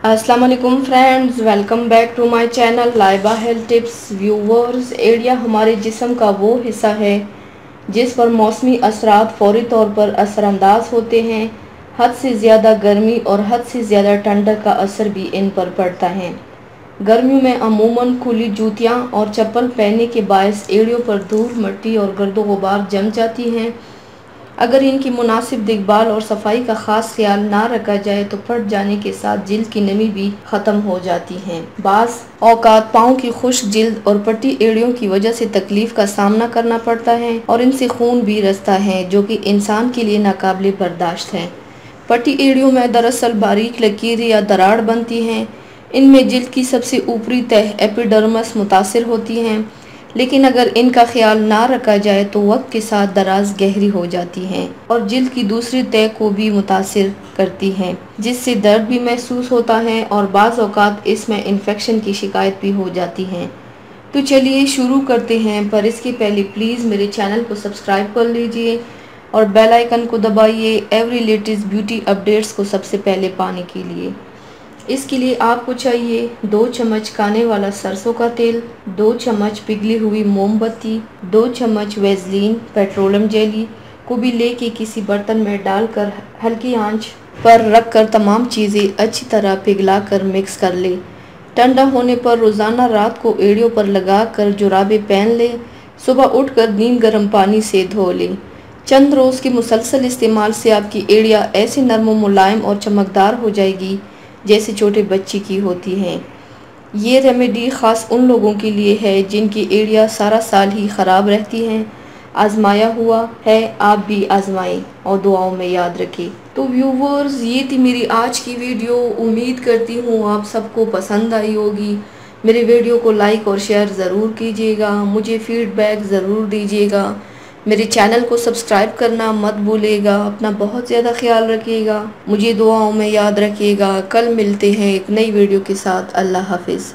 अस्सलाम वालेकुम friends, welcome back to my channel Laiba health tips. Viewers, एडिया हमारे जिस्म का वो हिस्सा है जिस पर मौसमी असरात फौरी तौर पर असरअंदाज होते हैं। हद से ज़्यादा गर्मी और हद से ज़्यादा ठंडक का असर भी इन पर पड़ता है। गर्मियों में अमूमन खुली जूतियाँ और चप्पल पहनने के बायस एड़ियों पर धूल, मिट्टी और गर्दो गुबार जम जाती हैं। अगर इनकी मुनासिब देखभाल और सफाई का ख़ास ख्याल ना रखा जाए तो फट जाने के साथ जिल्द की नमी भी ख़त्म हो जाती है। बाज़ औक़ात पाँव की खुश्क जिल्द और पट्टी एड़ियों की वजह से तकलीफ का सामना करना पड़ता है और इनसे खून भी रसता है, जो कि इंसान के लिए नाकाबिले बर्दाश्त है। पट्टी एड़ियों में दरअसल बारीक लकीरें या दरार बनती हैं। इनमें जिल्द की सबसे ऊपरी तह एपिडर्मिस मुतासिर होती हैं, लेकिन अगर इनका ख्याल ना रखा जाए तो वक्त के साथ दराज गहरी हो जाती हैं और जिल्द की दूसरी तह को भी मुतासिर करती हैं, जिससे दर्द भी महसूस होता है और बाज़ औक़ात इसमें इन्फेक्शन की शिकायत भी हो जाती है। तो चलिए शुरू करते हैं, पर इसके पहले प्लीज़ मेरे चैनल को सब्सक्राइब कर लीजिए और बेल आइकन को दबाइए एवरी लेटेस्ट ब्यूटी अपडेट्स को सबसे पहले पाने के लिए। इसके लिए आपको चाहिए 2 चम्मच खाने वाला सरसों का तेल, 2 चम्मच पिघली हुई मोमबत्ती, 2 चम्मच वेज़लीन पेट्रोलियम जेली को भी लेके किसी बर्तन में डालकर हल्की आंच पर रखकर तमाम चीज़ें अच्छी तरह पिघलाकर मिक्स कर ले। ठंडा होने पर रोज़ाना रात को एड़ियों पर लगाकर जुराबें पहन ले। सुबह उठकर नीम गर्म पानी से धो ले। चंद रोज़ के मुसलसल इस्तेमाल से आपकी एड़ियाँ ऐसे नरम मुलायम और चमकदार हो जाएगी जैसे छोटे बच्चे की होती हैं। ये रेमेडी ख़ास उन लोगों के लिए है जिनकी एड़ियाँ सारा साल ही ख़राब रहती हैं। आजमाया हुआ है, आप भी आजमाएं और दुआओं में याद रखें। तो व्यूवर्स, ये थी मेरी आज की वीडियो। उम्मीद करती हूँ आप सबको पसंद आई होगी। मेरे वीडियो को लाइक और शेयर ज़रूर कीजिएगा, मुझे फीडबैक ज़रूर दीजिएगा। मेरे चैनल को सब्सक्राइब करना मत भूलिएगा। अपना बहुत ज़्यादा ख्याल रखिएगा, मुझे दुआओं में याद रखिएगा। कल मिलते हैं एक नई वीडियो के साथ। अल्लाह हाफिज़।